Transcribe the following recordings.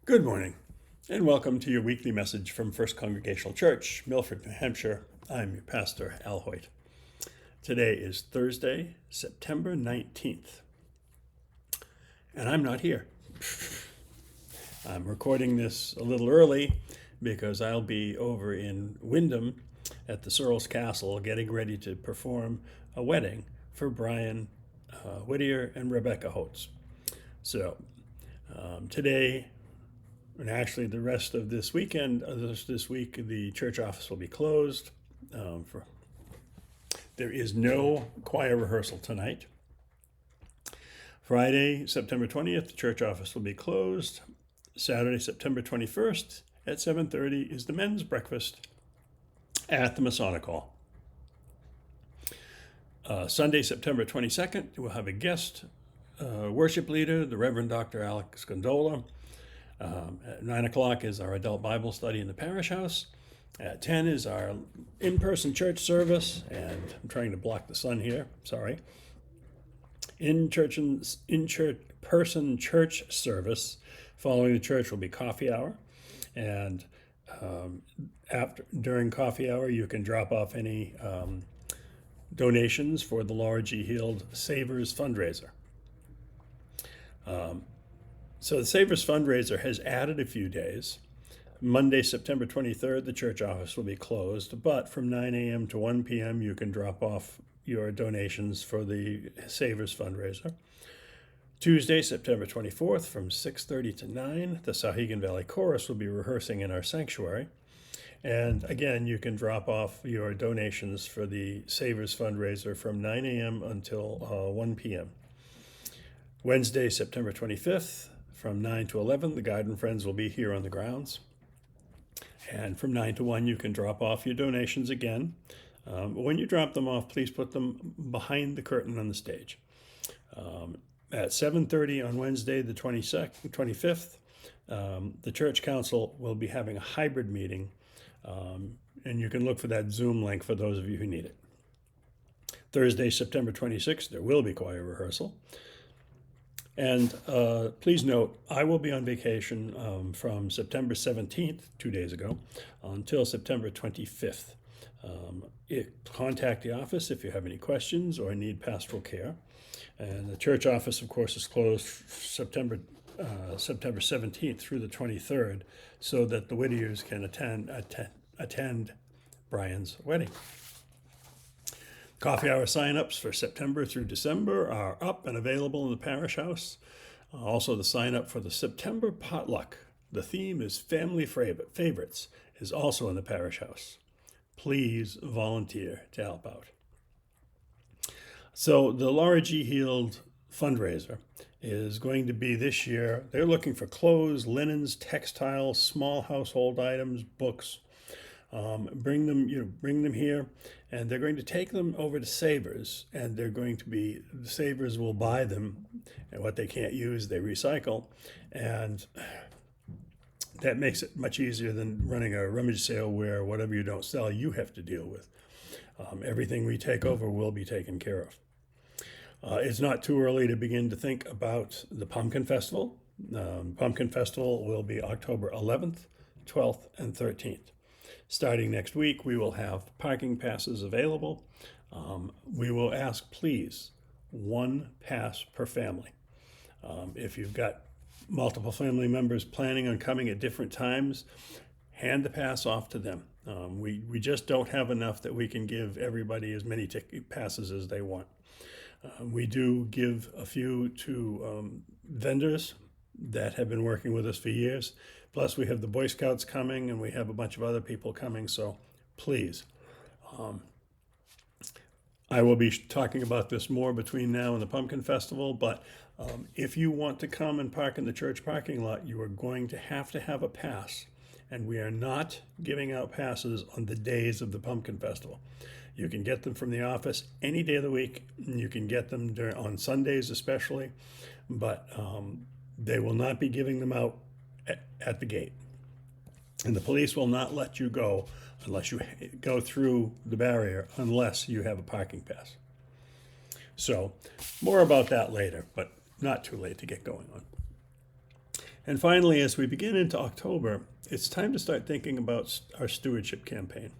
Good morning, and welcome to your weekly message from First Congregational Church, Milford, New Hampshire. I'm your pastor, Al Hoyt. Today is Thursday, September 19th, and I'm not here. I'm recording this a little early because I'll be over in Wyndham at the Searles Castle getting ready to perform a wedding for Brian Whittier and Rebecca Holtz. So today, and actually the rest of this weekend, this week, the church office will be closed. There is no choir rehearsal tonight. Friday, September 20th, the church office will be closed. Saturday, September 21st at 7:30 is the men's breakfast at the Masonic Hall. Sunday, September 22nd, we'll have a guest worship leader, the Reverend Dr. Alex Gondola. At 9 o'clock is our adult Bible study in the parish house. At 10 is our in-person church service, and I'm trying to block the sun here, sorry. In-person church service following the church will be coffee hour, and during coffee hour you can drop off any donations for the Laura G. Heald Savers fundraiser. So the Savers fundraiser has added a few days. Monday, September 23rd, the church office will be closed, but from 9 a.m. to 1 p.m. you can drop off your donations for the Savers fundraiser. Tuesday, September 24th, from 6:30 to 9, the Sauhegan Valley Chorus will be rehearsing in our sanctuary. And again, you can drop off your donations for the Savers fundraiser from 9 a.m. until 1 p.m. Wednesday, September 25th, from 9 to 11, the Guide and Friends will be here on the grounds. And from 9 to 1, you can drop off your donations again. When you drop them off, please put them behind the curtain on the stage. At 7:30 on Wednesday, the 25th, the Church Council will be having a hybrid meeting, and you can look for that Zoom link for those of you who need it. Thursday, September 26th, there will be choir rehearsal. And please note, I will be on vacation from September 17th, 2 days ago, until September 25th. Contact the office if you have any questions or need pastoral care. And the church office, of course, is closed September 17th through the 23rd, so that the Whittiers can attend Brian's wedding. Coffee hour sign-ups for September through December are up and available in the parish house. Also, the sign-up for the September potluck, the theme is family favorites, is also in the parish house. Please volunteer to help out. So the Laura G. Heald fundraiser is going to be this year. They're looking for clothes, linens, textiles, small household items, books. Bring them here, and they're going to take them over to Savers, and the Savers will buy them, and what they can't use, they recycle, and that makes it much easier than running a rummage sale where whatever you don't sell, you have to deal with. Everything we take over will be taken care of. It's not too early to begin to think about the Pumpkin Festival. Pumpkin Festival will be October 11th, 12th, and 13th. Starting next week, we will have parking passes available. We will ask, please, one pass per family. If you've got multiple family members planning on coming at different times, hand the pass off to them. We just don't have enough that we can give everybody as many passes as they want. We do give a few to vendors that have been working with us for years. Plus, we have the Boy Scouts coming, and we have a bunch of other people coming, so please. I will be talking about this more between now and the Pumpkin Festival, but if you want to come and park in the church parking lot, you are going to have a pass, and we are not giving out passes on the days of the Pumpkin Festival. You can get them from the office any day of the week. You can get them on Sundays especially, but they will not be giving them out at the gate. And the police will not let you go unless you go through the barrier, unless you have a parking pass. So more about that later, but not too late to get going on. And finally, as we begin into October, it's time to start thinking about our stewardship campaign.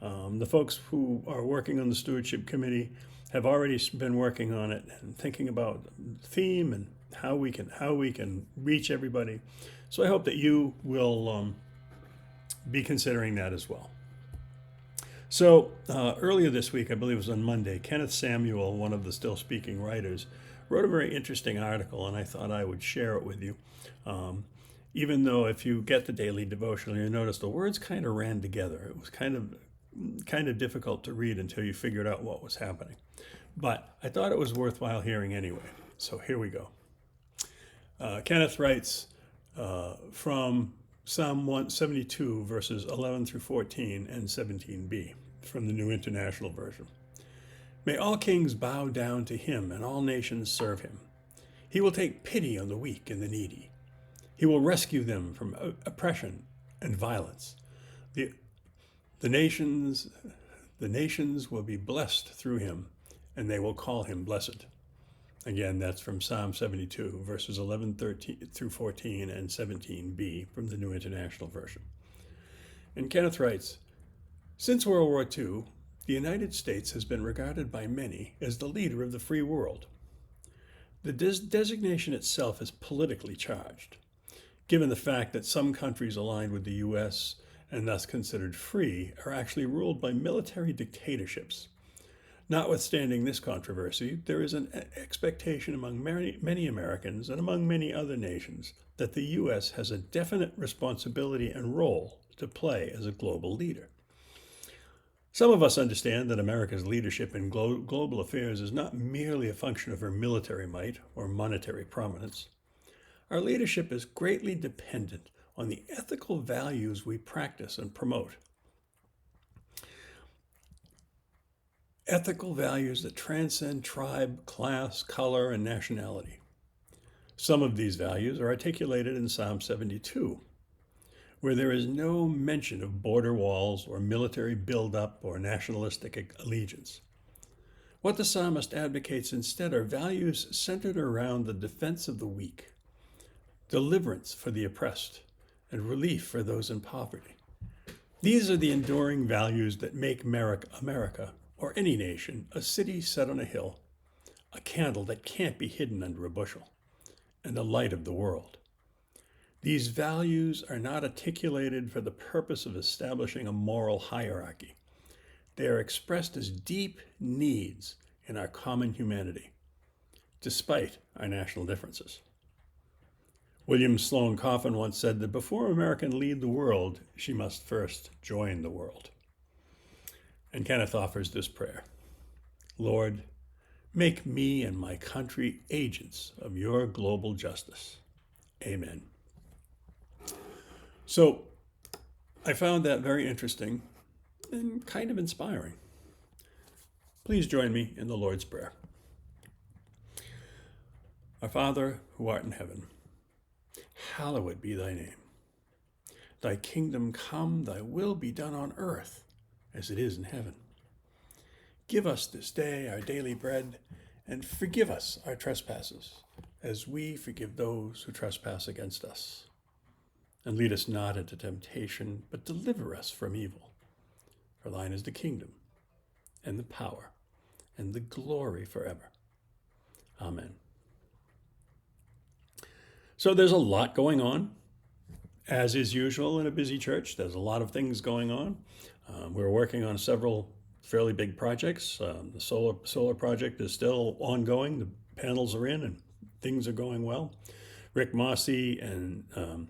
The folks who are working on the stewardship committee have already been working on it and thinking about the theme and how we can reach everybody. So I hope that you will be considering that as well. So earlier this week, I believe it was on Monday, Kenneth Samuel, one of the still speaking writers, wrote a very interesting article, and I thought I would share it with you. Even though if you get the daily devotional, you notice the words kind of ran together. It was kind of difficult to read until you figured out what was happening. But I thought it was worthwhile hearing anyway. So here we go. Kenneth writes from Psalm 172, verses 11 through 14 and 17b from the New International Version. May all kings bow down to him and all nations serve him. He will take pity on the weak and the needy. He will rescue them from oppression and violence. The nations will be blessed through him, and they will call him blessed. Again, that's from Psalm 72, verses 11 through 14 and 17b from the New International Version. And Kenneth writes, since World War II, the United States has been regarded by many as the leader of the free world. The designation itself is politically charged, given the fact that some countries aligned with the U.S. and thus considered free are actually ruled by military dictatorships. Notwithstanding this controversy, there is an expectation among many Americans and among many other nations that the U.S. has a definite responsibility and role to play as a global leader. Some of us understand that America's leadership in global affairs is not merely a function of her military might or monetary prominence. Our leadership is greatly dependent on the ethical values we practice and promote. Ethical values that transcend tribe, class, color, and nationality. Some of these values are articulated in Psalm 72, where there is no mention of border walls or military buildup or nationalistic allegiance. What the psalmist advocates instead are values centered around the defense of the weak, deliverance for the oppressed, and relief for those in poverty. These are the enduring values that make America, or any nation, a city set on a hill, a candle that can't be hidden under a bushel, and the light of the world. These values are not articulated for the purpose of establishing a moral hierarchy. They are expressed as deep needs in our common humanity, despite our national differences. William Sloane Coffin once said that before America can lead the world, she must first join the world. And Kenneth offers this prayer. Lord, make me and my country agents of your global justice. Amen. So I found that very interesting and kind of inspiring. Please join me in the Lord's Prayer. Our Father, who art in heaven, hallowed be thy name. Thy kingdom come, thy will be done on earth as it is in heaven. Give us this day our daily bread, and forgive us our trespasses, as we forgive those who trespass against us. And lead us not into temptation, but deliver us from evil. For thine is the kingdom, and the power, and the glory forever. Amen. So there's a lot going on, as is usual in a busy church. There's a lot of things going on. We're working on several fairly big projects. The solar project is still ongoing. The panels are in and things are going well. Rick Mossy and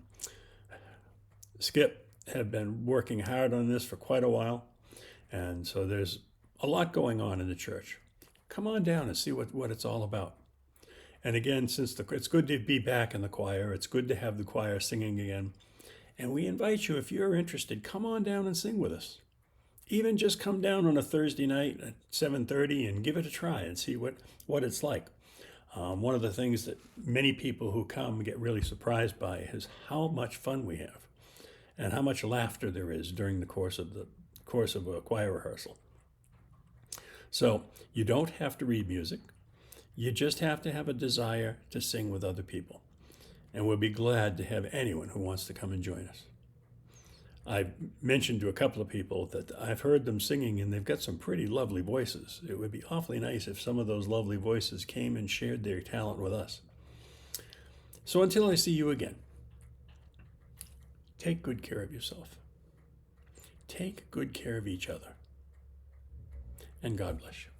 Skip have been working hard on this for quite a while. And so there's a lot going on in the church. Come on down and see what it's all about. And again, since it's good to be back in the choir, it's good to have the choir singing again. And we invite you, if you're interested, come on down and sing with us. Even just come down on a Thursday night at 7:30 and give it a try and see what it's like. One of the things that many people who come get really surprised by is how much fun we have and how much laughter there is during the course of a choir rehearsal. So you don't have to read music. You just have to have a desire to sing with other people. and we'll be glad to have anyone who wants to come and join us. I've mentioned to a couple of people that I've heard them singing, and they've got some pretty lovely voices. It would be awfully nice if some of those lovely voices came and shared their talent with us. So until I see you again, take good care of yourself. Take good care of each other. And God bless you.